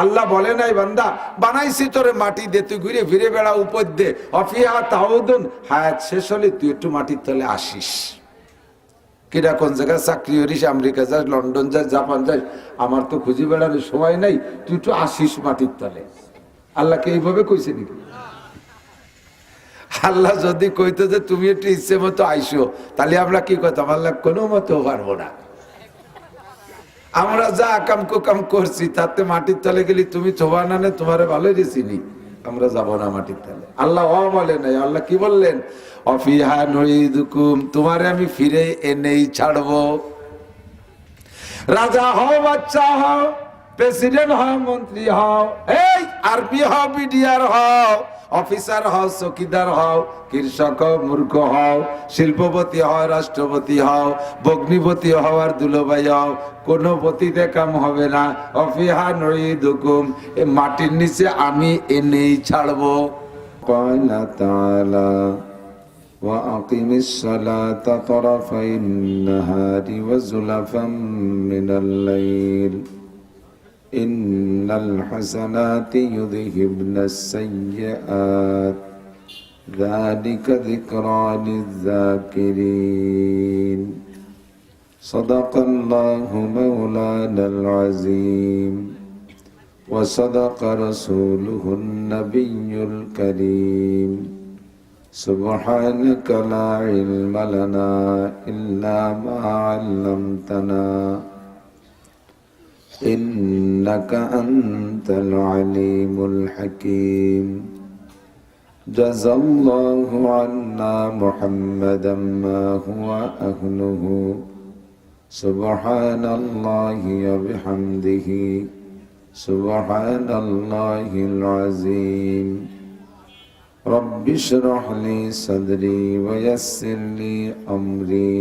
আল্লাহ বলে নাই বান্দা বানাইছি তোরে মাটি দে, তুই ঘুরে ফিরে বেড়া উপর দে, অফিহা তাউদুন, হায়াত শেষ হলে তুই একটু মাটির তলে আসিস। কিরা কোন জায়গায় চাকরি করিস, আমেরিকা যাস, লন্ডন যাস, জাপান যাস, আমার তো খুঁজে বেড়ানোর সময় নাই, তুই একটু আসিস মাটির তলে। আল্লাহকে এইভাবে কইছে নাকি? আল্লাহ যদি কইতো যে তুমি একটু ইচ্ছে মতো আইসো, তাহলে আমরা কি করতাম? আল্লাহ কোনো মতো পারবো না। আমরা যা আকাম কুকাম করছি তাতে মাটির তলে গেলি তুমি থোবা না, তোমার ভালোই চিনি, আমরা যাব না মাটির তলে। আল্লাহ বলে নাই, আল্লাহ কি বললেন? অফিহা নুইদুকুম, তোমারে আমি ফিরে এনেই ছাড়বো। রাজা হও, বাচ্চা হও, প্রেসিডেন্ট হও, মন্ত্রী হও, এই আরবি হও, বিডিআর হও, অফিসার হও, চৌকিদার হও, কৃষক হও, মূর্খ হও, শিল্পপতি হও, রাষ্ট্রপতি হও, ভগ্নিপতি হও আর দুলোভাই হও, কোনো পতিতে কাম হবে না। অফিহা নুইদুকুম, এ মাটির নিচে আমি এনেই ছাড়বো। ক্বালা তাআলা وأقم الصلاة طرفي النهار وزلفا من الليل إن الحسنات يذهبن السيئات ذلك ذكرى للذاكرين صدق الله مولانا العظيم وصدق رسوله النبي الكريم سبحانك لا علم لنا إلا ما علمتنا إنك أنت العليم الحكيم جزى الله عنا محمدا ما هو أهله سبحان الله وبحمده سبحان الله العظيم رب اشرح لي صدري ويسر لي أمري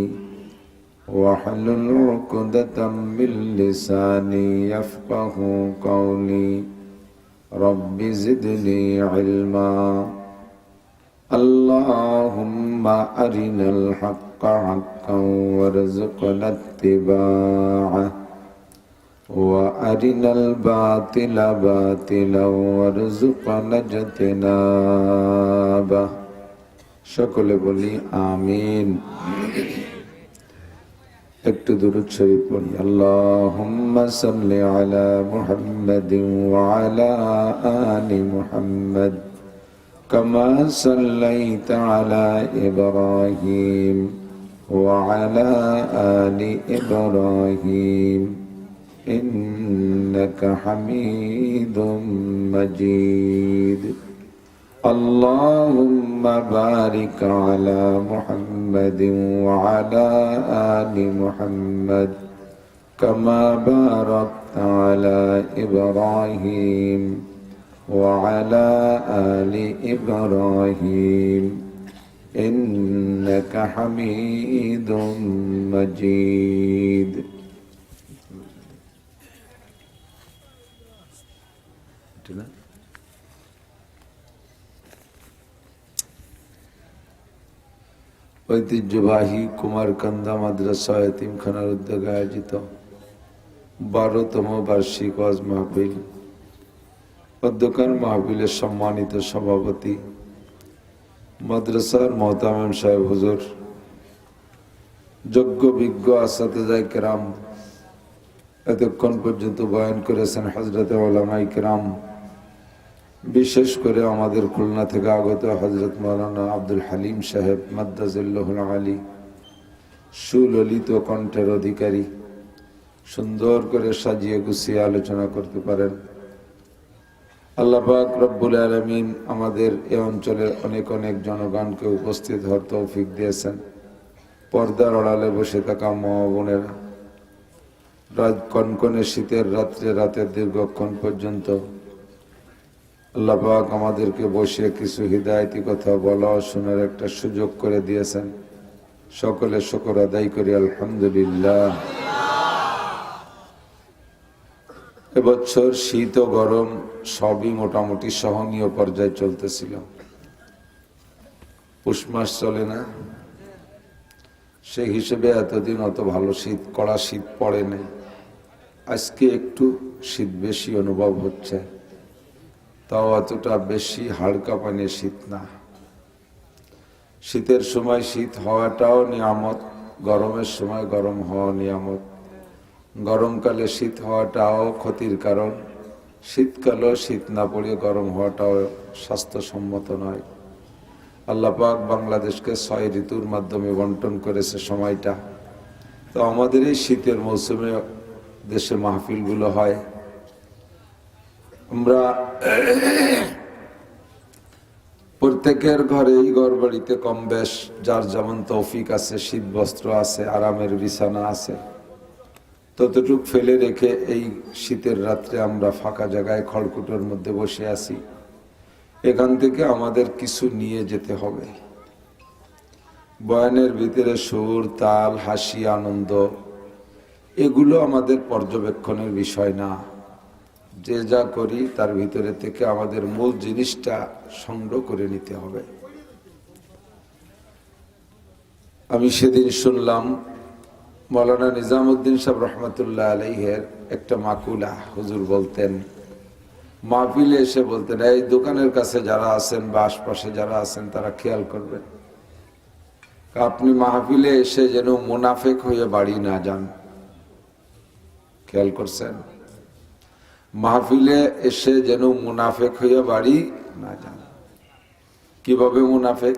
واحلل عقدة من لساني يفقه قولي رب زدني علما اللهم أرنا الحق حقا وارزقنا اتباعه وأرنا الباطل باطلا وارزقنا اجتنابه সকলে বলি আমিন। একটু দুরূদ শরীফ পড়ি। আল্লাহুম্মা সাল্লি আলা মুহাম্মাদিন ওয়া আলা আলি মুহাম্মাদ কামা সাল্লাইতা আলা ইব্রাহিম ওয়া আলা আলি ইব্রাহিম إنك حميد مجيد اللهم بارك على محمد وعلى آل محمد كما باركت على إبراهيم وعلى آل إبراهيم إنك حميد مجيد ঐতিহ্যবাহী কুমারকান্দা মাদ্রাসা এতিমখানার উদ্যোগে আয়োজিত 12তম বার্ষিক ওয়াজ মাহফিল, অধ্যক্ষার মাহফিলের সম্মানিত সভাপতি মাদ্রাসার মোহতামিম সাহেব হুজুর, যোগ্য বিজ্ঞ আসাতিজায়ে কেরাম, এতক্ষণ পর্যন্ত বয়ান করেছেন হযরতে উলামায়ে কেরাম, বিশেষ করে আমাদের খুলনা থেকে আগত হযরত মাওলানা আব্দুল হালিম সাহেব মাদ্দাজিল্লাহুল আলী, সুললিত কণ্ঠের অধিকারী, সুন্দর করে সাজিয়ে গুছিয়ে আলোচনা করতে পারেন। আল্লাহ পাক রব্বুল আলামিন আমাদের এই অঞ্চলের অনেক অনেক জনগণকে উপস্থিত হওয়ার তৌফিক দিয়েছেন। পর্দার আড়ালে বসে থাকা মা বোনেরা, রাত কনকনে শীতের রাত্রে রাতের দীর্ঘক্ষণ পর্যন্ত আল্লাহ পাক আমাদেরকে বসে কিছু হিদায়াতি কথা বলা ও শোনার একটা সুযোগ করে দিয়েছেন। সকলে শুকর আদায় করি আলহামদুলিল্লাহ। এবছর শীত ও গরম সবই মোটামুটি সহনীয় পর্যায়ে চলতেছিল। পুষ মাস চলে না, সেই হিসেবে এতদিন অত ভালো শীত, কড়া শীত পড়ে নাই। আজকে একটু শীত বেশি অনুভব হচ্ছে, তাও অতটা বেশি হাড় কাঁপানি শীত না। শীতের সময় শীত হওয়াটাও নিয়ামত, গরমের সময় গরম হওয়া নিয়ামত। গরমকালে শীত হওয়াটাও ক্ষতির কারণ, শীতকালেও শীত না পড়ে গরম হওয়াটাও স্বাস্থ্যসম্মত নয়। আল্লাহ পাক বাংলাদেশকে 6 ঋতুর মাধ্যমে বন্টন করেছে সময়টা। তো আমাদের এই শীতের মৌসুমে দেশে মাহফিলগুলো হয়। আমরা প্রত্যেকের ঘরেই ঘরবাড়িতে কম বেশ যার যেমন তৌফিক আছে, শীত বস্ত্র আছে, আরামের বিছানা আছে, ততটুক ফেলে রেখে এই শীতের রাত্রে আমরা ফাঁকা জায়গায় খড়কুটোর মধ্যে বসে আছি। এখান থেকে আমাদের কিছু নিয়ে যেতে হবে। বয়ানের ভিতরে সুর, তাল, হাসি, আনন্দ এগুলো আমাদের পর্যবেক্ষণের বিষয় না। যে যা করি তার ভিতরে থেকে আমাদের মূল জিনিসটা সংগ্রহ করে নিতে হবে। আমি সেদিন শুনলাম মৌলানা নিজামুদ্দিন সাহেব রহমতুল্লাহ আলাইহের একটা মাকুলা। হুজুর বলতেন, মাহফিলে এসে বলতেন, এই দোকানের কাছে যারা আছেন বা আশপাশে যারা আছেন তারা খেয়াল করবেন, আপনি মাহফিলে এসে যেন মুনাফেক হয়ে বাড়ি না যান। খেয়াল করছেন? মাহফিলে এসে যেন মুনাফেক হয়ে বাড়ি না যান। কিভাবে মুনাফেক?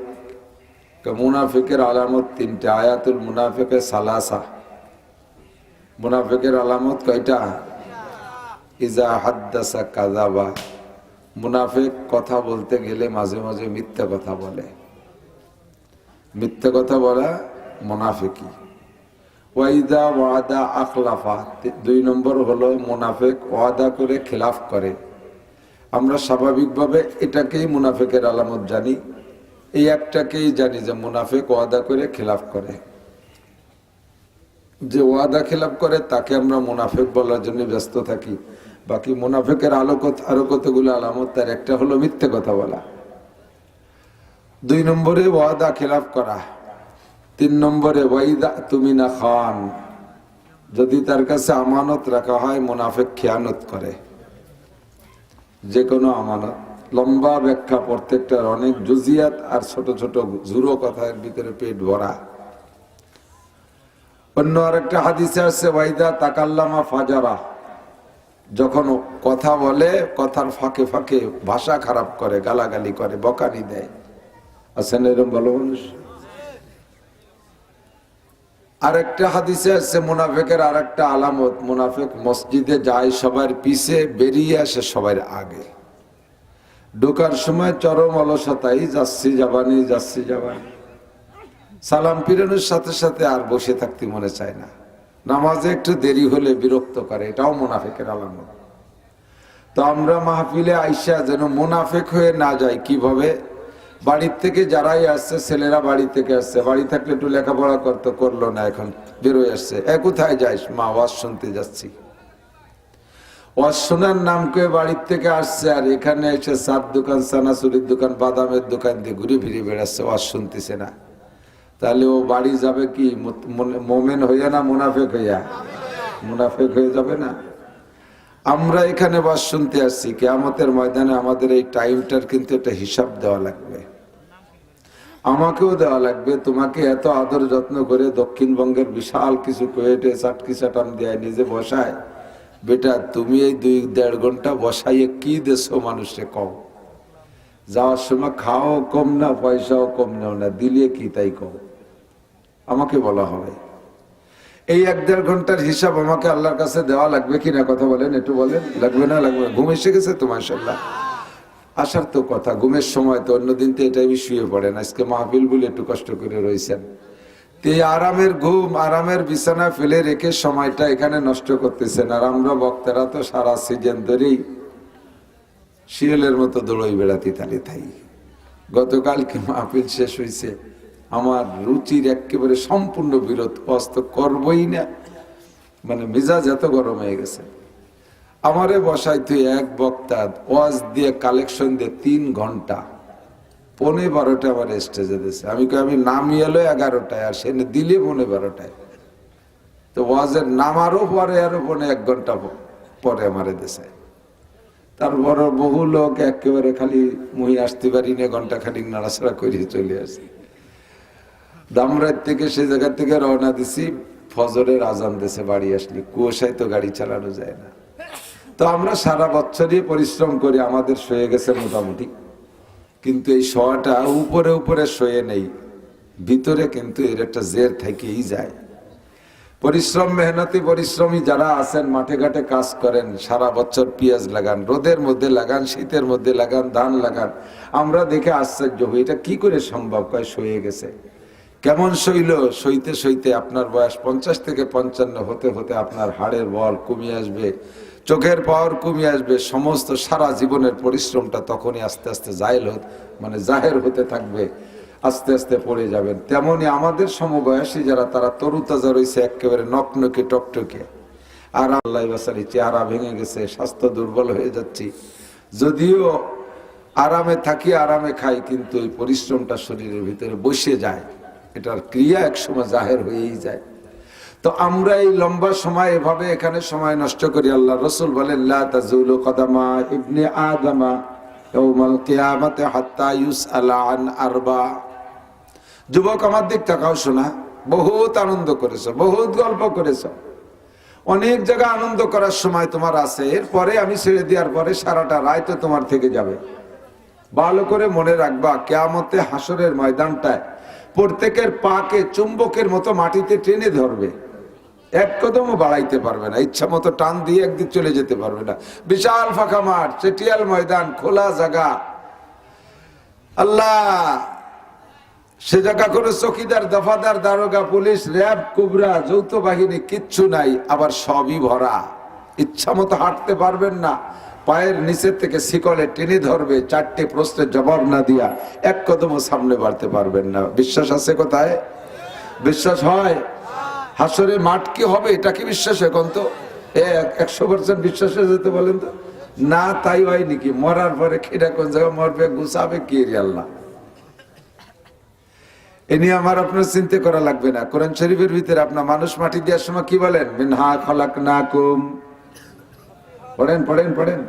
মুনাফিকের আলামত 3টা। আয়াতুল মুনাফিকে সালাসা। মুনাফিকের আলামত কয়টা? ইজা হাদ্দাসা কাযাবা। মুনাফিক কথা বলতে গেলে মাঝে মাঝে মিথ্যা কথা বলে। মিথ্যা কথা বলা মুনাফিকি। ওয়াইদা ওয়াদা আখলাফা। 2 নম্বর হলো মুনাফিক ওয়াদা করে খিলাফ করে। আমরা স্বাভাবিকভাবে এটাকেই মুনাফিকের আলামত জানি, এই একটাকেই জানি যে মুনাফিক ওয়াদা করে খিলাফ করে। যে ওয়াদা খিলাফ করে তাকে আমরা মুনাফিক বলার জন্য ব্যস্ত থাকি। বাকি মুনাফিকের আরো কতগুলো আলামত, তার একটা হলো মিথ্যে কথা বলা। 2 নম্বরে ওয়াদা খিলাফ করা। 3 নম্বরে ওয়াইদা তুমিনা খান। যদি তার কাছে আমানত রাখা হয় মুনাফিক খেয়ানত করে। যে কোনো আমানত, লম্বা ব্যাখ্যা, প্রত্যেকটার অনেক জুজিয়াত আর ছোট ছোট ঝুরো কথার ভিতরে পেট ভরা। অন্য আরেকটা হাদিসে আছে ওয়াইদা তাকাল্লামা ফাজারা। যখন কথা বলে কথার ফাঁকে ফাঁকে ভাষা খারাপ করে, গালাগালি করে, বকানি দেয়। আছেন এরকম ভালো মানুষ? আরেকটা হাদিসে আছে মুনাফিকের আরেকটা আলামত, মুনাফিক মসজিদে যায় সবার পিছে, বেরিয়ে আসে সবার আগে। ঢোকার সময় চরম অলসতাই, যাচ্ছি যাবানি যাচ্ছি যাবানি। সালাম ফিরানোর সাথে সাথে আর বসে থাকতে মনে চায় না। নামাজে একটু দেরি হলে বিরক্ত করে, এটাও মুনাফিকের আলামত। তো আমরা মাহফিলে আইসা যেন মুনাফিক হয়ে না যাই। কিভাবে? বাড়ির থেকে যারাই আসছে, ছেলেরা বাড়ি থেকে আসছে, বাড়ি থাকলে একটু লেখাপড়া করতে, করলো না, এখন বেরোয় আসছে। কোথায় যাইস? মা, ওয়াজ শুনতে যাচ্ছি। ওয়াজ শোনার নাম করে বাড়ির থেকে আসছে, আর এখানে এসে চার দোকান, চানাচুরির দোকান, বাদামের দোকান দিয়ে ঘুরে ফিরে বেড়াচ্ছে, ওয়াজ শুনতেছে না। তাহলে ও বাড়ি যাবে কি মোমেন হইয়া না মুনাফিক হইয়া? মুনাফিক হয়ে যাবে না? আমরা এখানে ওয়াজ শুনতে আসছি, কিয়ামতের ময়দানে আমাদের এই টাইমটার কিন্তু একটা হিসাব দেওয়া লাগবে, আমাকেও দেওয়া লাগবে। তোমাকে এত আদর যত্ন করে দক্ষিণবঙ্গের বিশাল কিছু কোয়েটে চাটকি চাটাম দেয়, নিজে বসায়। বেটা, তুমি এই 2-1.5 ঘন্টা বসাইয়ে কি দেশো মানুষে কও? যাওয়ার সময় খাও কম না, পয়সাও কম নাও না, দিলে কি তাই কও? আমাকে বলা হবে। এই 1-1.5 ঘন্টার হিসাব আমাকে আল্লাহর কাছে দেওয়া লাগবে কিনা? কথা বলেন, একটু বলেন। লাগবে না? লাগবে। ঘুম এসে গেছে তো মাশাআল্লাহ। আসার তো কথা, ঘুমের সময় তো। অন্যদিন তো এটাই শুয়ে পড়েন, আজকে মাহফিল বলে একটু কষ্ট করে রয়েছেন। তো এই আরামের ঘুম, আরামের বিছানা ফেলে রেখে সময়টা এখানে নষ্ট করতেছেন। আর আমরা বক্তারা তো সারা সিজন ধরেই শিয়ালের মতো দৌড়ই বেড়াতে থাই। গতকাল কি মাহফিল শেষ হয়েছে, আমার রুচির একেবারে সম্পূর্ণ বিরোধ। ওয়াজ তো করবই না, মানে মেজাজ এত গরম হয়ে গেছে। আমারে বসাই তুই এক বক্তা ওয়াজ দিয়ে কালেকশন দিয়ে 3 ঘন্টা, 11:15 আমার স্টেজে দিয়েছে। আমি নামি এলো 11টায়, আর সে দিলে 11:15টায়। তো ওয়াজের নামারও পরে আরো 1 ঘন্টা পরে আমারে দেশে। তারপর বহু লোক একেবারে খালি মুই আসতে পারি না, ঘন্টা খানিক নাড়াচাড়া করে চলে আসি। দামরাত থেকে সে জায়গা থেকে রওনা দিছি, ফজরের আজান দেশে বাড়ি আসলি, কুয়াশায় তো গাড়ি চালানো যায় না। তো আমরা সারা বছরই পরিশ্রম করি, আমাদের সয়ে গেছে মোটামুটি, কিন্তু এই শোয়াটা উপরে উপরে সয়ে নেই, ভিতরে কিন্তু এর একটা জের থেকেই যায়। পরিশ্রম মেহনতি পরিশ্রমী যারা আছেন, মাঠে ঘাটে কাজ করেন, সারা বছর পেঁয়াজ লাগান, রোদের মধ্যে লাগান, শীতের মধ্যে লাগান, ধান লাগান, আমরা দেখে আশ্চর্য হই এটা কি করে সম্ভব। কয় সয়ে গেছে। কেমন সইল? সইতে সইতে আপনার বয়স 50 থেকে 55 হতে হতে আপনার হাড়ের বল কমে আসবে, চোখের পাওয়ার কমে আসবে, সমস্ত সারা জীবনের পরিশ্রমটা তখনই আস্তে আস্তে জাহের হতে থাকবে, আস্তে আস্তে পড়ে যাবেন। তেমনি আমাদের সমবয়সী যারা, তারা তরুতাজা রয়েছে, একেবারে নকনকে টকটকে, আর আল্লাহ বাসারি চেহারা ভেঙে গেছে, স্বাস্থ্য দুর্বল হয়ে যাচ্ছি। যদিও আরামে থাকি, আরামে খাই, কিন্তু এই পরিশ্রমটা শরীরের ভিতরে বসে যায়, এটার ক্রিয়া একসময় জাহের হয়েই যায়। তো আমরা এই লম্বা সময় এভাবে এখানে সময় নষ্ট করি। আল্লাহ রসুল বলেন, লা তাজুলু কদামা ইবনে আদমা ইয়াউমাল কিয়ামাতি হাত্তা ইউসআলা আন আরবা। যুবক আমার দিক তাকাও, শোনা, বহুত আনন্দ করেছো, বহুত গল্প করেছো, অনেক জায়গা আনন্দ করার সময় তোমার আছে, এরপরে আমি ছেড়ে দেওয়ার পরে সারাটা রায় তো তোমার থেকে যাবে। ভালো করে মনে রাখবা, কিয়ামতে হাসরের ময়দানটায় প্রত্যেকের পাকে চুম্বকের মতো মাটিতে টেনে ধরবে, এক কদমও বাড়াইতে পারবে না, ইচ্ছা মতো টান দিয়ে একদিক চলে যেতে পারবে না। বিশাল ফাঁকা মাঠ, চেটিয়াল ময়দান, খোলা জায়গা। আল্লাহ সে জায়গা করে চকিদার, দফাদার, দারোগা, পুলিশ, র্যাব, কুবরা, যৌথ বাহিনী কিচ্ছু নাই, আবার সবই ভরা। ইচ্ছা মতো হাঁটতে পারবেন না, পায়ের নিচের থেকে শিকলে টেনে ধরবে, 4টে প্রশ্নের জবাব না দিয়া এক কদমও সামনে বাড়তে পারবেন না। বিশ্বাস আছে কোথায়? বিশ্বাস হয়? হাসরে মাঠ কি হবে, এটা কি বিশ্বাস? এখন তো 100% বিশ্বাস হয়ে যেতে বলেন তো না, তাই হয় নাকি? মরার পরে খেটা কোন জায়গায় মরবে, গুছাবে কি আল্লাহ, এ নিয়ে আমার আপনার চিন্তা করা লাগবে না। কোরআন শরীফের ভিতরে আপনার মানুষ মাটি দেওয়ার সময় কি বলেন? মিনহা খলাকনাকুম। পড়েন পড়েন পড়েন,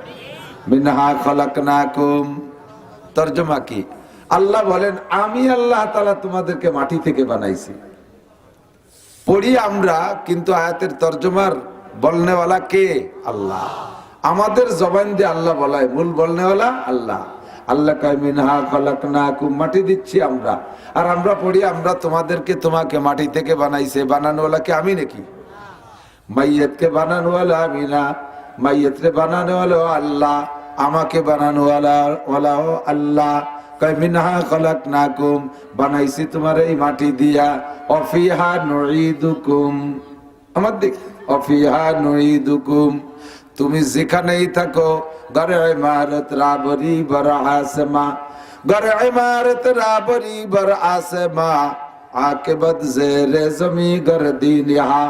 মিনহা খলাকনাকুম। তরজমা কি? আল্লাহ বলেন, আমি আল্লাহ তাআলা তোমাদেরকে মাটি থেকে বানাইছি। পড়ি আমরা, কিন্তু আয়াতের তরজমার বলনেওয়ালা কে? আল্লাহ। আমাদের জবান দিয়ে আল্লাহ বলায়, মূল বলনেওয়ালা আল্লাহ। আল্লাহ কয় মিনহা খলাকনাকুম, মাটি দিচ্ছি আমরা। আর আমরা পড়ি, আমরা তোমাকে মাটি থেকে বানাইছে। বানানোওয়ালাকে আমি নাকি? মাইয়াতকে বানানোওয়ালা আমি না, মাইয়াতরে বানানোওয়ালা আল্লাহ, আমাকে বানানোওয়ালা আল্লাহ। কয় মিনহা খলাকনাকুম, বানাইছি তোমার এই মাটি দিয়া। অফিহা নুঈদুকুম, আমার দিক, অফিহা নুঈদুকুম, তুমি যেখানেই থাকো, ঘরে ইমারত রাবরি বর আসমা, ঘরে ইমারত রাবরি বর আসমা, আকিবত জেরে জমি গরদিন ইহা,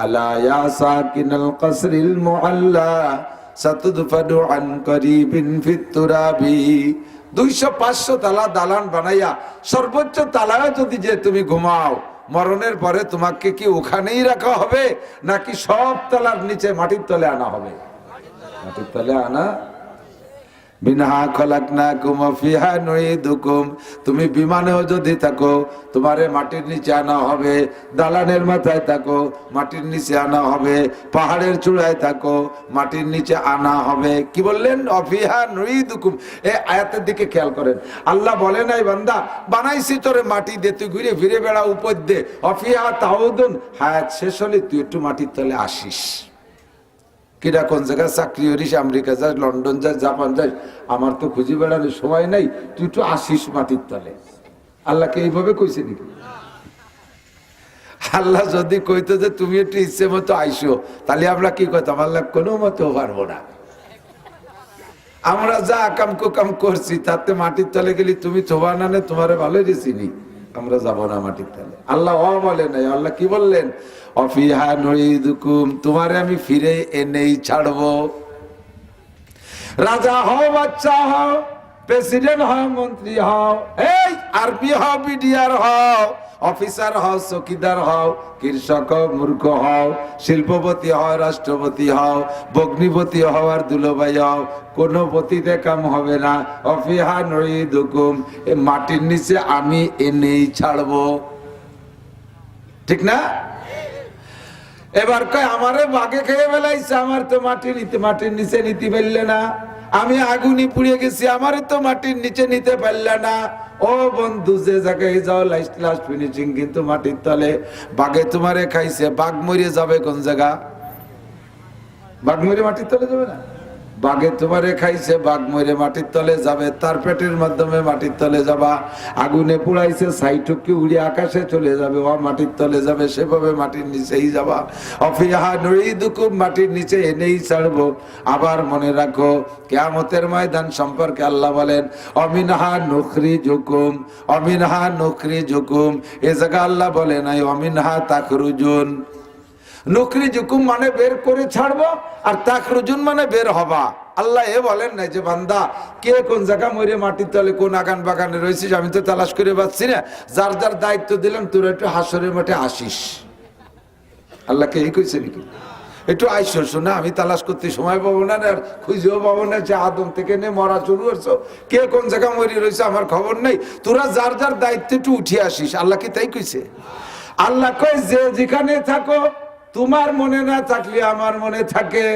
আলা ইয়া সাকিনাল কসরিল মুআল্লা সাতুদফাদু আন করিবিন ফিত তুরাবি। 200-500 তালা দালান বানাইয়া সর্বোচ্চ তালায় যদি যে তুমি ঘুমাও, মরণের পরে তোমাকে কি ওখানেই রাখা হবে, নাকি সব তালার নিচে মাটির তলে আনা হবে? মাটির তলে আনা। মিনহা খলাকনাকুম ওয়া ফিহা নুঈদুকুম, তুমি বিমানেও যদি থাকো, তোমারে মাটির নিচে আনা হবে। দালানের মাথায় থাকো, মাটির নিচে আনা হবে। পাহাড়ের চূড়ায় থাকো, মাটির নিচে আনা হবে। কি বললেন? অফিহা নুঈদুকুম। এই আয়াতের দিকে খেয়াল করেন। আল্লাহ বলে নাই, বান্দা বানাইছি তোরে মাটি দে, তুই ঘুরে ফিরে বেড়া, উপর দে। অফিহা তাউদুন, হায়াত শেষ হলে তুই একটু মাটির তলে আসিস। কিরা কোন জায়গায় চাকরি করিস, আমেরিকা যাস, লন্ডন যাস, জাপান যাস, আমার তো খুঁজে বেড়ানোর সময় নাই, তুই একটু আসিস মাটির তলে। আল্লাহকে এইভাবে কইছে নাকি? আল্লাহ যদি কইতো যে তুমি একটু ইচ্ছে মতো আইসো, তাহলে আমরা কি কইতাম? আল্লাহ কোনো মতেও পারবো না। আমরা যা আকাম কুকাম করছি, তাতে মাটির তলে গেলি তুমি থোবা না, তোমারে ভালোই চিনি, আমরা যাব না মাটির তলে। আল্লাহ বলে নাই, আল্লাহ কি বললেন? অফিহা নুঈদুকুম, তোমারে আমি ফিরে এনেই ছাড়বো। রাজা হও, বাচ্চা হও, প্রেসিডেন্ট হও, মন্ত্রী হও, এই আরবি হও, বিডিআর হও, অফিসার হও, চকিদার হও, কৃষক হও, মূর্খ হও, শিল্পপতি হও, রাষ্ট্রপতি হও, ভগ্নিপতি হও আর দুলোভাই হও, কোনো পতিতে কাম হবে না। অফিহা নুইদুকুম, এ মাটির নিচে আমি এনেই ছাড়বো। ঠিক না? এবার কয় আমারে বাঘে খেয়ে ফেলাইছে, আমার তো মাটির নিচে নিতে পারলে না। আমি আগুনি পুড়িয়ে গেছি, আমারে তো মাটির নিচে নিতে পারলে না। ও বন্ধু, যে জায়গায় যাও লাস্ট ফিনিশিং কিন্তু মাটির তলে। বাঘে তোমারে খাইছে, বাঘ মরে যাবে কোন জায়গা? বাঘ মরে মাটির তলে যাবে না? বাঘে তোমারে খাইছে, বাঘ মরে মাটির তলে যাবে, তার পেটের মাধ্যমে মাটির তলে যাবা। আগুনে পুড়াইছে, সাইটুকি উড়ে আকাশে চলে যাবে, ও মাটির তলে যাবে, সেভাবে মাটির নিচেই যাবা। অফিহা নুইদুকুম, মাটির নিচে এনেই ছাড়বো। আবার মনে রাখো, কিয়ামতের ময়দান সম্পর্কে আল্লাহ বলেন অমিনহা নুখরিজুকুম, অমিনহা নুখরিজুকুম। এ জায়গা আল্লাহ বলে নাই অমিনহা তাখরুজুন। নুখরিজুকুম মানে বের করে ছাড়বো, আর তাখরুজুন মানে বের হবা। আল্লাহ এ বলেন না যে বান্দা কে কোন জায়গা মরে মাটির তলে কোন আগান বাগানে রয়েছিস আমি তো তালাশ করে পাচ্ছি না, যার যার দায়িত্ব দিলাম তোরা একটু হাসরের মাঠে আসিস। আল্লাহকে এই কইছে নাকি? একটু আইসো, শোনা আমি তালাশ করতে সময় পাবো না, আর খুঁজেও পাবো না, যে আদম থেকে নে মরা শুরু করছো, কে কোন জায়গা মরে রয়েছে আমার খবর নেই, তোরা যার যার দায়িত্ব একটু উঠিয়ে আসিস। আল্লাহ কি তাই কইছে? আল্লাহ কয় যে যেখানে থাকো, তোমার মনে না থাকলে আমার মনে থাকে।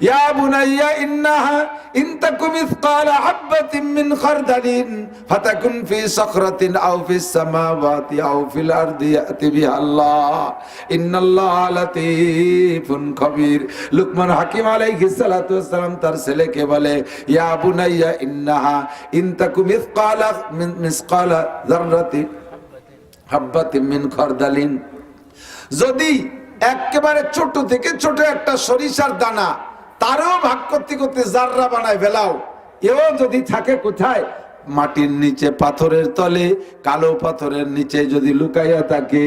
ইয়া বুনাইয়া ইন্নাহা ইন তাকুম মিসকালা হাববাতিন মিন খারদালিন ফাতাকুন ফি সাখরাতিন আও ফিস সামাওয়াতি আও ফিল আরদি ইয়াতি বিহাল্লাহ ইন্নাল্লাহা লাতীফুন খবীর। লুকমান হাকিম আলাইহিস সালাতু ওয়াস সালাম তার ছেলেকে বলে, ইয়া বুনাইয়া ইন্নাহা ইন তাকুম মিসকালা যাররাতিন হাববাতিন মিন খারদালিন, যদি একেবারে ছোট থেকে ছোট একটা সরিষার দানা, তারও ভাগ করতে করতে জাররা বানায় ফেলাও, এও যদি থাকে কোথায়? মাটির নিচে, পাথরের তলে, কালো পাথরের নিচে যদি লুকাইয়া থাকে,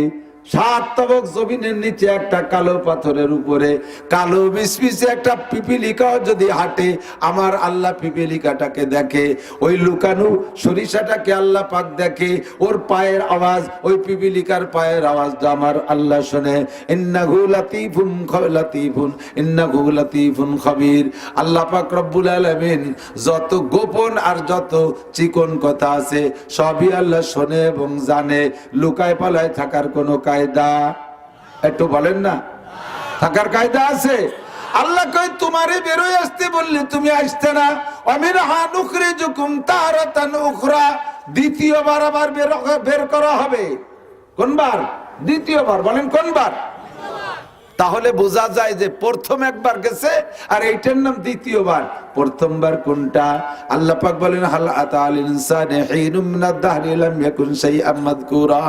7 তবক জমিনের নিচে একটা কালো পাথরের উপরে কালো মিসমিসে একটা পিপিলিকাও যদি হাঁটে, আমার আল্লাহ পিপিলিকাটাকে দেখে, ওই লুকানো সরিষাটাকে আল্লাহ পাক দেখে, ওর পায়ের আওয়াজ, ওই পিপিলিকার পায়ের আওয়াজটা আমার আল্লাহ শুনে। ইন্নাহু লাতীফুন লাতীফুন ইন্নাহু লাতীফুন খবীর। আল্লাহ পাক রব্বুল আলামিন যত গোপন আর যত চিকন কথা আছে সবই আল্লাহ শোনে এবং জানে। লুকায় পালায় থাকার কোনো কায়দা একটু বলেন না? থাকার কায়দা আছে? আল্লাহ কই তোমারে বেরোয় আসতে বললে তুমি আসতে না। আমিনহা নুখরিজুকুম তারাতান উখরা, দ্বিতীয়বার আবার বের করা হবে। কোনবার? দ্বিতীয়বার। বলেন কোনবার? তাহলে বোঝা যায় যে প্রথম একবার গেছে আর এইটার নাম দ্বিতীয়বার। প্রথমবার কোনটা? আল্লাহ পাক বলেন হাল আতাল ইনসানি হিনুম মিনাদ দাহরি লাম ইয়াকুন শাইআম মাযকুরা।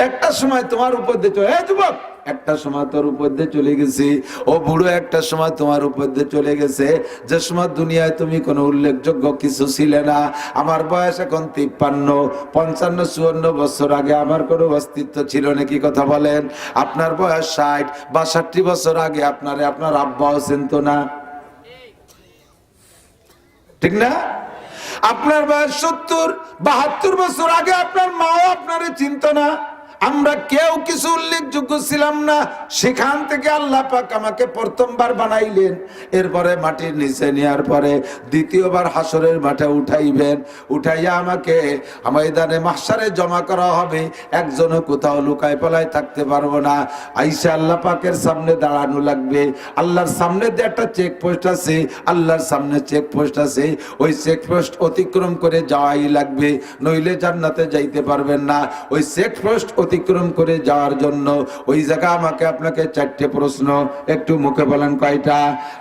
একটা সময় তোমার উপর দিয়ে চলে, এই যুবক একটা সময় তোর উপর দিয়ে চলে গেছে, ও বুড়ো একটা সময় তোমার উপর দিয়ে চলে গেছে, যে সময় দুনিয়ায় তুমি কোনো উল্লেখযোগ্য কিছু ছিলে না। আমার বয়স এখন 53, 55, 54 বছর আগে আমার কোনো অস্তিত্ব ছিল নাকি? কথা বলেন। আপনার বয়স 60 বা 60 বছর আগে আপনার আব্বাও চিনতো না, ঠিক না? আপনার বয়স 70, 72 বছর আগে আপনার মাও আপনারে চিনতো না। আমরা কেউ কিছু উল্লেখযোগ্য ছিলাম না। সেখান থেকে আল্লাহ পাক আমাকে প্রথমবার বানাইলেন, এরপরে মাটির নিচে নেওয়ার পরে দ্বিতীয়বার হাসরের মাঠে উঠাইবেন। উঠাইয়া আমাকে ময়দানে মাহশারে জমা করা হবে। একজনও কোথাও লুকায় পালায় থাকতে পারবো না। আইসা আল্লাহ পাকের সামনে দাঁড়ানো লাগবে। আল্লাহর সামনে যে একটা চেকপোস্ট আছে, আল্লাহর সামনে চেকপোস্ট আছে, ওই চেকপোস্ট অতিক্রম করে যাওয়াই লাগবে, নইলে জান্নাতে যাইতে পারবেন না। ওই চেকপোস্ট অতিক্রম করে যাওয়ার জন্য ওই জায়গা আমাকে আপনাকে 4টে প্রশ্ন, একটু মুখে বলেন কয়টা?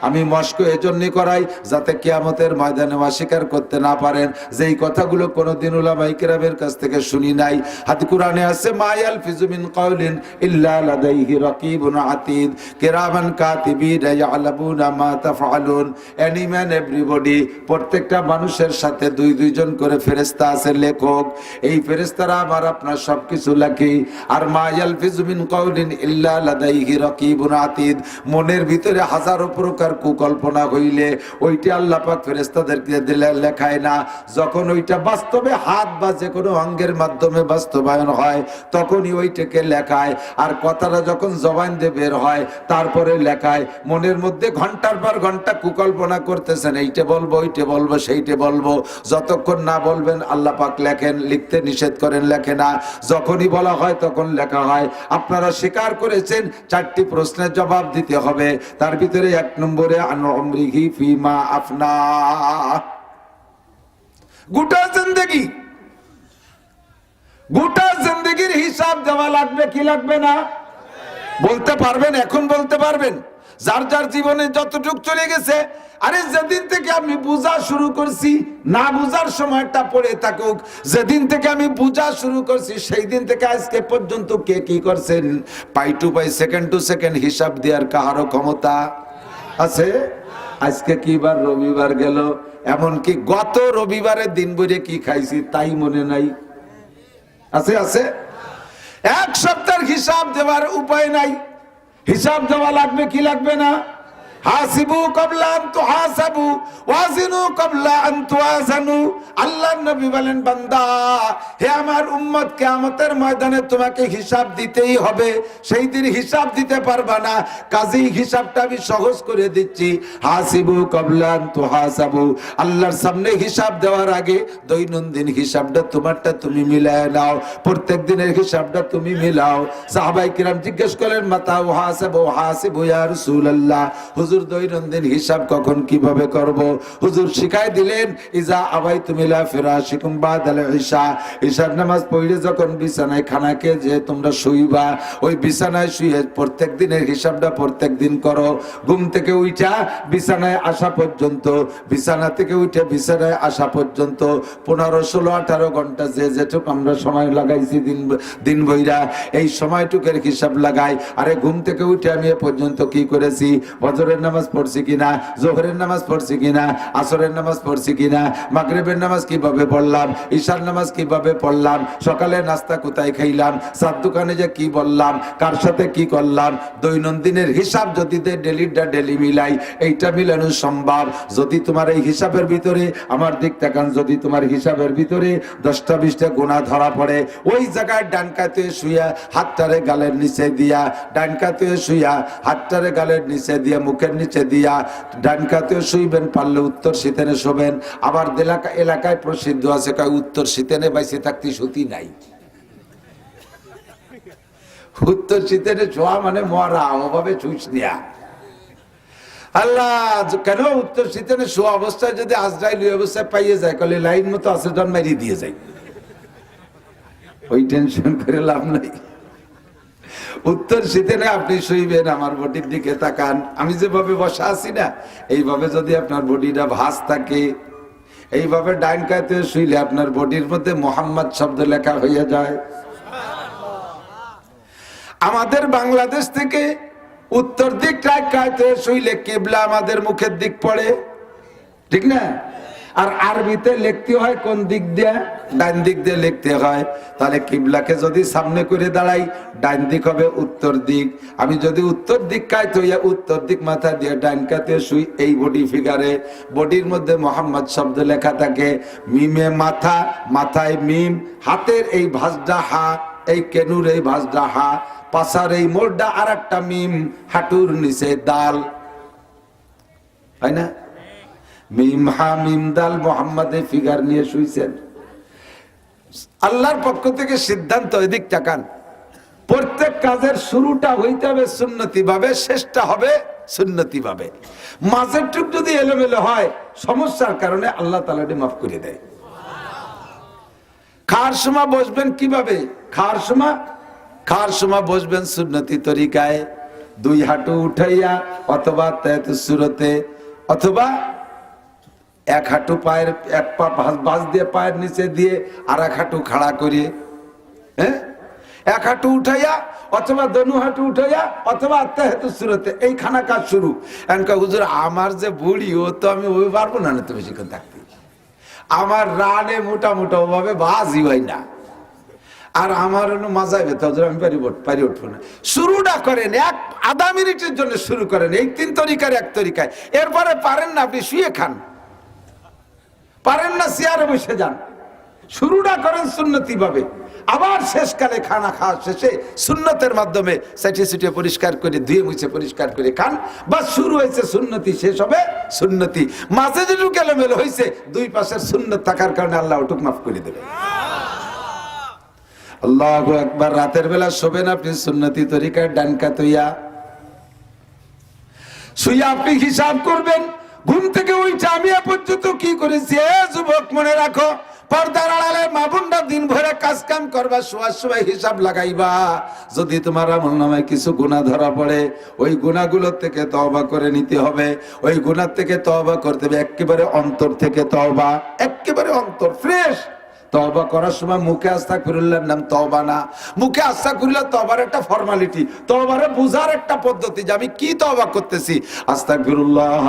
আমি মস্ক এজন্যই করাই যাতে কিয়ামতের ময়দানে অস্বীকার করতে না পারেন যেই কথাগুলো কোনোদিন উলামায়ে কেরামের কাছ থেকে শুনি নাই। হাদিস কোরআনে আছে মা ইয়ালফিজু মিন কাওলিন ইল্লা লাদাইহি রাকিবুন আতীদ কিরামান কাতিবিন ইয়ালামুনা মা তাফআলুন। এনি ম্যান এভরিবডি, প্রত্যেকটা মানুষের সাথে 2 জন করে ফেরেশতা আছে লেখক। এই ফেরেশতারা আমার আপনার সবকিছু লেখে। আর মা ইয়ালফিজু মিন কাউলিন ইল্লা লাদাইহি রাকিবুন আতীদ। মনের ভিতরে হাজারো প্রকার কুকল্পনা হইলে ওইটা আল্লাহ পাক ফেরেশতাদেরকে দিলে লেখায় না। যখন ওইটা বাস্তবে হাত বা যে কোনো অঙ্গের মাধ্যমে বাস্তবায়ন হয় তখনই ওইটাকে লেখায়। আর কথাটা যখন জবান দিয়ে বের হয় তারপরে লেখায়। মনের মধ্যে ঘন্টার পর ঘন্টা কুকল্পনা করতেছেন, এইটা বলবো ওইটা বলবো সেইটা বলবো, যতক্ষণ না বলবেন আল্লাহ পাক লেখেন, লিখতে নিষেধ করেন, লেখে না। যখনই বলা হয় তখন লেখা হয়। আপনারা স্বীকার করেছেন 4টি প্রশ্নের জবাব দিতে হবে। তার ভিতরে 1 নম্বরে আন উমরিহি ফিমা আফনা। গোটা জিন্দেগির হিসাব দেওয়া লাগবে কি লাগবে না? বলতে পারবেন? এখন বলতে পারবেন? যার যার জীবনে যতটুক চলে গেছে, আরে যেদিন থেকে আমি বুঝা শুরু করছি, না বুঝার সময়টা পড়ে থাকুক, যেদিন থেকে আমি বুঝা শুরু করছি সেই দিন থেকে আজকে পর্যন্ত কে কি করছেন, পাই টু পাই, সেকেন্ড টু সেকেন্ড হিসাব দেওয়ার কাহারও ক্ষমতা আছে? আজকে কি বার? রবিবার গেল, এমনকি গত রবিবারের দিন বলে কি খাইছি তাই মনে নাই। আছে? 1 সপ্তাহের হিসাব দেওয়ার উপায় নাই। হিসাব দেওয়া লাগবে কি লাগবে না? হাসিবু ক্বাবলা আন তুহাসাবু ওয়াজিনু ক্বাবলা আন তুওয়াজানু। আল্লাহর নবী বলেন, বান্দা হে আমার উম্মত, কিয়ামতের ময়দানে তোমাকে হিসাব দিতেই হবে। সেই দিন হিসাব দিতে পারবা না, কাজেই হিসাবটা আমি সহজ করে দিচ্ছি। হাসিবু ক্বাবলা আন তুহাসাবু। আল্লাহর সামনে হিসাব দেওয়ার আগে দৈনন্দিন হিসাবটা তোমারটা তুমি মিলায় নাও, প্রত্যেক দিনের হিসাবটা তুমি মিলাও। সাহাবায়ে কিরাম জিজ্ঞেস করলেন, মাতা হাসাবু হাসিবু ইয়া রাসূলুল্লাহ, হুজুর দৈনন্দিন হিসাব কখন কিভাবে করব? হুজুর শিখাই দিলেন, ইজা আবাইতুম ইলা ফিরাশিকুম বাদাল ইশা। ইশার নামাজ পড়ে যখন বিছানায় খানাকে যে তোমরা শুইবা, ওই বিছানায় শুয়ে প্রত্যেক দিনের হিসাবটা প্রত্যেক দিন করো। ঘুম থেকে উঠা বিছানায় আসা পর্যন্ত, বিছানা থেকে উঠে বিছানায় আসা পর্যন্ত 15, 16, 18 ঘন্টা যে যেটুক আমরা সময় লাগাইছি দিন বইরা, এই সময়টুকের হিসাব লাগাই। আরে ঘুম থেকে উঠে আমি এ পর্যন্ত কি করেছি? ফজরের নামাজ পড়ছি কিনা, জোহরের নামাজ পড়ছি কিনা, আসরের নামাজ পড়ছি কিনা, মাগরিবের নামাজ কিভাবে পড়লাম, ঈশার নামাজ কিভাবে পড়লাম, সকালে নাস্তা কোথায় খাইলাম, চার দোকানে যে কি বললাম, কার সাথে কি করলাম, দৈনন্দিনের হিসাব যদি ডেলিটা ডেলি মিলাই, এইটা মিলানো সম্ভব। যদি তোমার এই হিসাবের ভিতরে, আমার দিক তাকান, যদি তোমার হিসাবের ভিতরে 10টা 20টা গুনাহ ধরা পড়ে, ওই জায়গায় ডান কাতে শুইয়া হাতটারে গালের নিচে দিয়া, ডান কাতে শুইয়া হাতটারে গালের নিচে দিয়া, মুখের নিচে দিয়া, ডান কাতেও শুইবেন, পারলে উত্তর শীতেনে শোবেন। আবার এলাকায় প্রসিদ্ধ আছে, কয় উত্তর শীতেনে বাইসে থাকতে সুতি নাই। উত্তর শীতেনে শোয়া মানে মরা, ওভাবে চুষ নেয়া। আল্লাহ কেন উত্তর শীতেনে শোয়া অবস্থায় যদি আজরাইল ওই অবস্থায় পাইয়ে যায়, কলে লাইন মতো আছে জন মারিয়ে দিয়ে যায়। ওই টেনশন করে লাভ নাই। উত্তর শীতেনে আপনি শুইবেন, আমার বডির দিকে তাকান, আমি যেভাবে বসা আছি না, এইভাবে যদি আপনার বডিটা ভাঁজ থাকে, এইভাবে ডাইন কাতে শুইলে আপনার বডির মধ্যে মোহাম্মদ শব্দ লেখা হয়ে যায়। আমাদের বাংলাদেশ থেকে উত্তর দিক কাতে শুইলে কিবলা আমাদের মুখের দিক পড়ে, ঠিক না? আর আরবিতে লিখতে হয় কোন দিক দিয়ে? ডান দিক দিয়ে লিখতে হয়। তাহলে কিবলাকে যদি সামনে করে দাঁড়াই, ডান দিক হবে উত্তর দিক। আমি যদি উত্তর দিক কায়তে হইয়া উত্তর দিক মাথা দিয়ে ডান কাতে শুই, এই বডি ফিগারে, বডির মধ্যে মোহাম্মদ শব্দ লেখা থাকে। মিমে মাথা, মাথায় মিম, হাতের এই ভাঁজটা হা, এই কেনুর এই ভাঁজটা হা, পাশার এই মোড়টা আর একটা মিম, হাঁটুর নিচে দাল, হয় না? মিম হা মিম দাল, মোহাম্মদের ফিগার নিয়ে শুইছেন। আল্লাহর পক্ষ থেকে সিদ্ধান্ত, এদিক তাকান, প্রত্যেক কাজের শুরুটা হইতে হবে সুন্নতি ভাবে, শেষটা হবে সুন্নতি ভাবে। মাঝের টুক যদি এলোমেলো হয়, সমস্যার কারণে আল্লাহ তাআলা মাফ করে দেয়। খাওয়ার সময় বসবেন কিভাবে? খাওয়ার সময় বসবেন সুন্নতি তরিকায়, 2 হাঁটু উঠাইয়া, অথবা তেত সুরতে, অথবা 1 হাঁটু পায়ের, 1 পা ভাঁজ দিয়ে পায়ের নিচে দিয়ে, আর 1 হাঁটু খাড়া করিয়ে, হ্যাঁ, 1 হাঁটু উঠাইয়া, অথবা দনু হাঁটু উঠাইয়া, অথবা আত্মাহেতু সুরতে, এই খানা কাজ শুরু। হুজুর আমার যে বুড়ি, ও তো আমি ওই পারবো না, তো বেশিক্ষণ থাকতে, আমার রানে মোটা মোটা ওভাবে বাজি হয় না। আর আমার মজা হবে তো আমি পারি উঠবো না। শুরুটা করেন এক আধা মিনিটের জন্য শুরু করেন এই 3 তরিকার এক তরিকায়। এরপরে পারেন না আপনি শুয়ে খান, পারেন না চেয়ারে বসে যান। শুরুটা করেন সুন্নতি ভাবে, আবার শেষকালে খানা খাওয়া শেষে সুন্নতের মাধ্যমে সেটিয়ে সিটিয়ে পরিষ্কার করে ধুয়ে মুছে পরিষ্কার করে খান। বা শুরু হয়েছে সুন্নতি, শেষ হবে সুন্নতি। মাঝে যেটুকু এলোমেলো হয়েছে দুই পাশের সুন্নত থাকার কারণে আল্লাহ ওটুক মাফ করে দেবে। আল্লাহু আকবার। রাতের বেলা শোবেন আপনি সুন্নতি তরিকায় ডান কাত হইয়া, শুইয়া আপনি হিসাব করবেন ঘুম থেকে উঠে আমি এ পর্যন্ত কি করেছি। যুবক মনে রাখো, পর্দার আড়ালে মা বোনরা দিন ভরে কাজ কাম করবা, শোয়ার সময় হিসাব লাগাইবা। যদি তোমার আমলনামায় কিছু গুনাহ ধরা পড়ে ওই গুনাহগুলোর থেকে তওবা করে নিতে হবে। ওই গুনাহ থেকে তওবা করতে হবে একেবারে অন্তর থেকে তওবা, একেবারে অন্তর ফ্রেশ। তওবা করার সময় মুখে আস্তাগফিরুল্লাহর নাম তওবা না, মুখে আস্তাগফিরুল্লাহ তওবার একটা ফর্মালিটি, তওবারে বুঝার একটা পদ্ধতি যে আমি কি তওবা করতেছি। আস্তাগফিরুল্লাহ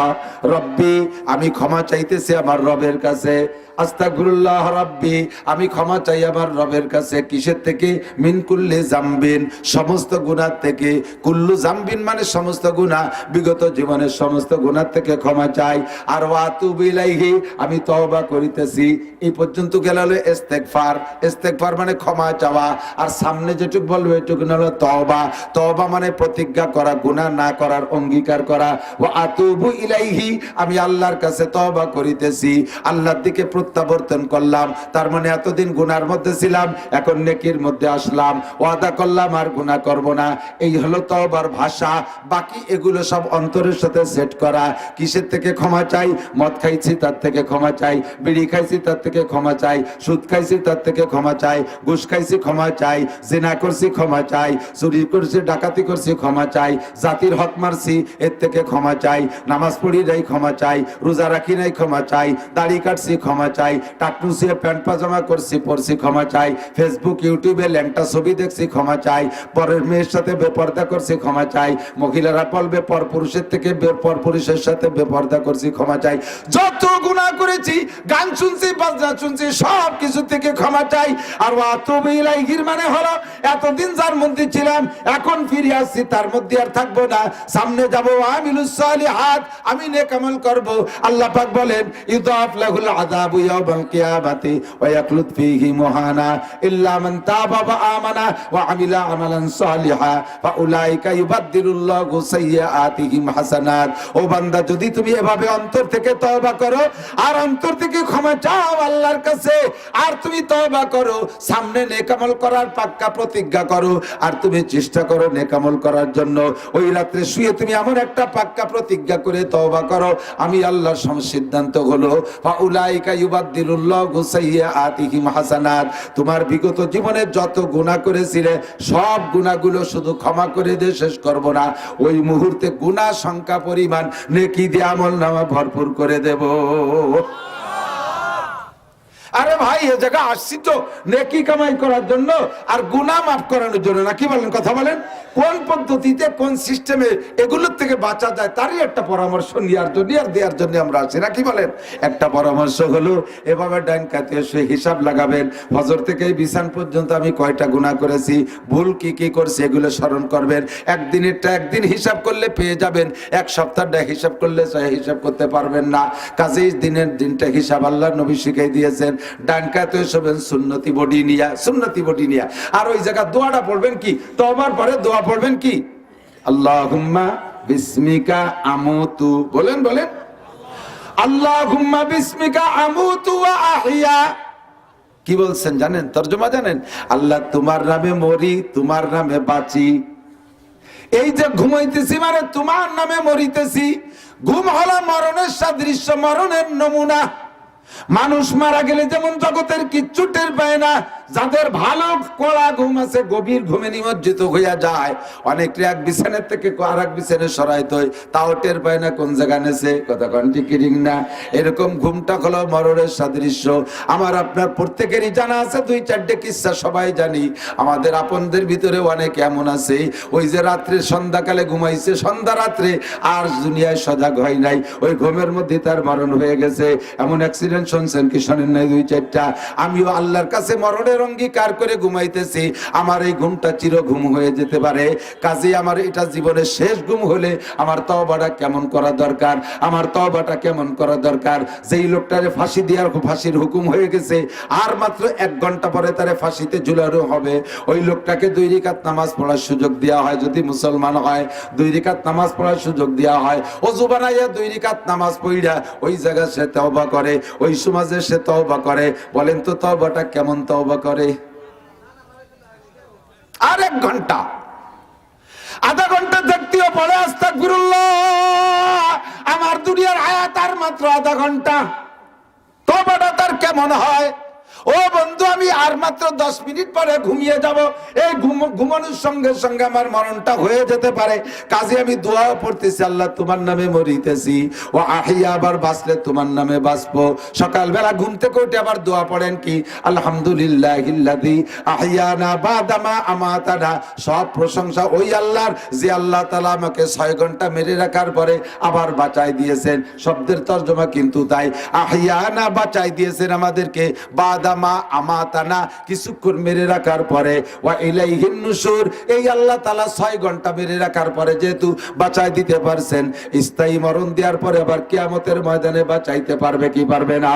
রব্বি, আমি ক্ষমা চাইতেছি আমার রবের কাছে। আস্তাগফিরুল্লাহ রাব্বি, আমি ক্ষমা চাই আমার রবের কাছে। কিসের থেকে? মিন কুল্লি জামবিন, সমস্ত গুনাহ থেকে। কুল্লু জামবিন মানে সমস্ত গুনাহ, বিগত জীবনের সমস্ত গুনাহ থেকে ক্ষমা চাই। আর ওয়াতুবু ইলাইহি, আমি তওবা করিতেছি। এই পর্যন্ত গেল হলো ইস্তেগফার। ইস্তেগফার মানে ক্ষমা চাওয়া। আর সামনে যেটুক বলবো এটুকু হলো তওবা। তওবা মানে প্রতিজ্ঞা করা, গুনাহ না করার অঙ্গীকার করা। ওয়াতুবু ইলাইহি, আমি আল্লাহর কাছে তওবা করিতেছি, আল্লাহর দিকে প্রত্যাবর্তন করলাম। তার মানে এতদিন গুনার মধ্যে ছিলাম, এখন নেকির মধ্যে আসলাম, ওয়াদা করলাম আর গুনাহ করব না। এই হলো তওবার ভাষা। বাকি এগুলো সব অন্তরের সাথে সেট করা। কিসের থেকে ক্ষমা চাই? মদ খাইছি তার থেকে ক্ষমা চাই, বিড়ি খাইছি তার থেকে ক্ষমা চাই, সুদ খাইছি তার থেকে ক্ষমা চাই, ঘুষ খাইছি ক্ষমা চাই, জিনা করছি ক্ষমা চাই, চুরি করছি ডাকাতি করছি ক্ষমা চাই, জাতির হক মারছি এর থেকে ক্ষমা চাই, নামাজ পড়ি নাই ক্ষমা চাই, রোজা রাখি নাই ক্ষমা চাই, দাড়ি কাটছি ক্ষমা চাই, টাকনুসিয়ে প্যান্ট পাজামা করছি পরছি ক্ষমা চাই, ফেসবুক ইউটিউবে ল্যাংটা ছবি দেখছি ক্ষমা চাই, পরের মেয়ের সাথে বেপর্দা করছি ক্ষমা চাই, মহিলারা বলবে পর পুরুষের থেকে পর পুরুষের সাথে বেপর্দা করছি ক্ষমা চাই, যত গুনাহ করেছি, গান শুনছি বাজনা শুনছি সব কিছু থেকে ক্ষমা চাই। আর ওয়াতুবু ইলাইহির মানে হলো এতদিন যার মধ্যে ছিলাম এখন ফিরে আসছি তার মধ্যে আর থাকবো না, সামনে যাবো। আমিলুস সালিহাত, আমি নেক আমল করব। আল্লাহ পাক বলেন ইউদাফ লাহুল আযাবু ইয়াউমাল কিয়ামাতি ওয়া ইয়াখলুদ ফীহি মুহানা ইল্লা মান তাবা ওয়া আমানা ওয়া আমিলা আমালান সালিহা ফাউলাইকা ইউবাদদিলুল্লাহু সাইয়্যাতিহিম হাসানাত। ও বান্দা, যদি তুমি এভাবে অন্তর থেকে তওবা করো আর অন্তর থেকে ক্ষমা চাও আল্লাহর কাছে, আর তুমি তওবা করো, সামনে নেক আমল করার পাক্কা প্রতিজ্ঞা করো, আর তুমি চেষ্টা করো নেক আমল করার জন্য, ওই রাতে শুয়ে তুমি এমন একটা পাক্কা প্রতিজ্ঞা করে তওবা করো, আমি আল্লাহর সিদ্ধান্ত হলো ফাউলাইকা ইউবাদদিলুল্লাহু সাইয়্যাতিহিম হাসানাত। তোমার বিগত জীবনে যত গুনাহ করেছিলে সব গুনাহগুলো শুধু ক্ষমা করে দিয়ে শেষ করব না, ওই মুহূর্তে গুনাহ সংখ্যা পরিমাণ নেকি দিয়ে আমলনামা ভরপুর করে দেব। আরে ভাই, এ জায়গা আসছি তো নেকি কামাই করার জন্য আর গুনাহ মাফ করানোর জন্য না। কি বলেন? কথা বলেন। কোন পদ্ধতিতে কোন সিস্টেমে এগুলোর থেকে বাঁচা যায় তারই একটা পরামর্শ নেওয়ার জন্য আর দেওয়ার জন্য আমরা আছি না। কি বলেন? একটা পরামর্শ হলো এভাবে ডান কাতে শুয়ে হিসাব লাগাবেন, ফজর থেকে বিছান পর্যন্ত আমি কয়টা গুনাহ করেছি, ভুল কি কি করছি এগুলো স্মরণ করবেন। একদিনেরটা একদিন হিসাব করলে পেয়ে যাবেন, এক সপ্তাহটা হিসাব করলে হিসাব করতে পারবেন না। কাজেই দিনের দিনটা হিসাব আল্লাহর নবী শিখিয়ে দিয়েছেন। ডান কাতে শোবেন সুন্নতি বডি নিয়া, সুন্নতি বডি নিয়া। আর ওই জায়গা দোয়াটা পড়বেন কি? তওবার পরে দোয়া পড়বেন কি? আল্লাহুম্মা বিসমিকা আমুতু, বলেন বলেন, আল্লাহুম্মা বিসমিকা আমুতু ওয়া আহইয়া। কি বলছেন জানেন? তরজমা জানেন? আল্লাহ তোমার নামে মরি, তোমার নামে বাঁচি। এই যে ঘুমাইতেছি মানে তোমার নামে মরিতেছি। ঘুম হলো মরণের সাদৃশ্য, মরণের নমুনা। মানুষ মারা গেলে যেমন জগতের কিচ্ছু টের পায় না, যাদের ভালো কড়া ঘুম আছে গভীর ঘুমে নিমজ্জিত হইয়া যায়, অনেকটা এক বিছানের থেকে আর এক বিছানে সরাইতে হয়, তাও টের পায় না কোন জায়গা নেছে। কথা কন ঠিক না? এরকম ঘুমটা হলো মরণের সাদৃশ্য। আমার আপনার প্রত্যেকেরই জানা আছে, 2-4টে কিস্সা সবাই জানি। আমাদের আপনদের ভিতরে অনেক এমন আছে, ওই যে রাত্রে সন্ধ্যাকালে ঘুমাইছে, সন্ধ্যা রাত্রে আর দুনিয়ায় সজাগ হয় নাই, ওই ঘুমের মধ্যে তার মরণ হয়ে গেছে। এমন অ্যাক্সিডেন্ট শুনছেন কি শোনেন নাই? 2-4টা। আমিও আল্লাহর কাছে মরণের জীবনের অঙ্গীকার করে ঘুমাইতেছি, আমার এই ঘুমটা চির ঘুম হয়ে যেতে পারে। কাজে আমার এটা জীবনের শেষ ঘুম হলে আমার তওবাটা কেমন করা দরকার, আমার তওবাটা কেমন করা দরকার। যেই লোকটারে ফাঁসি দেওয়ার ফাঁসির হুকুম হয়ে গেছে, আর মাত্র 1 ঘন্টা পরে তারে ফাঁসিতে ঝুলানো হবে, ওই লোকটাকে 2 রাকাত নামাজ পড়ার সুযোগ দেওয়া হয়। যদি মুসলমান হয় 2 রাকাত নামাজ পড়ার সুযোগ দেওয়া হয়। ওযু বানাইয়া 2 রাকাত নামাজ পড়িয়া ওই জায়গায় সে তওবা করে, ওই সমাজে সে তওবা করে। বলেন তো তওবাটা কেমন তওবা করে? আর 1 ঘন্টা, আধা ঘন্টা দেখতেও পড়ে আস্তাগফিরুল্লাহ, আমার দুনিয়ার হায়াত আর মাত্র আধা ঘন্টা, তওবাটা তার কেমন হয়? ও বন্ধু, আমি আর মাত্র 10 মিনিট পরে ঘুমিয়ে যাব, এই ঘুমানোর সঙ্গে সঙ্গে আমার মরণটা হয়ে যেতে পারে। কাজে আমি দোয়া পড়তেছি, আল্লাহ তোমার নামে মরিতেছি, ও আহিয়া, আবার বাঁচলে তোমার নামে বাঁচবো। সকালবেলা ঘুম থেকে উঠে আবার দোয়া পড়েন কি, আলহামদুলিল্লাহিল্লাযী আহিয়ানা বাদামা আমাতানা। সব প্রশংসা ওই আল্লাহর, যে আল্লাহ তাআলা আমাকে 6 ঘন্টা মেরে রাখার পরে আবার বাঁচাই দিয়েছেন। শব্দের তর্জমা কিন্তু তাই, আহিয়ানা বাঁচাই দিয়েছেন আমাদেরকে, বাদামা আমাতানা কিছুক্ষণ মেরে রাখার পরে, ওয়া ইলাইহিন নুশুর, এই আল্লাহ তাআলা 6 ঘন্টা মেরে রাখার পরে যেহেতু বাঁচাই দিতে পারছেন, স্থায়ী মরণ দেওয়ার পরে আবার কিয়ামতের ময়দানে বাঁচাইতে পারবে কি পারবে না?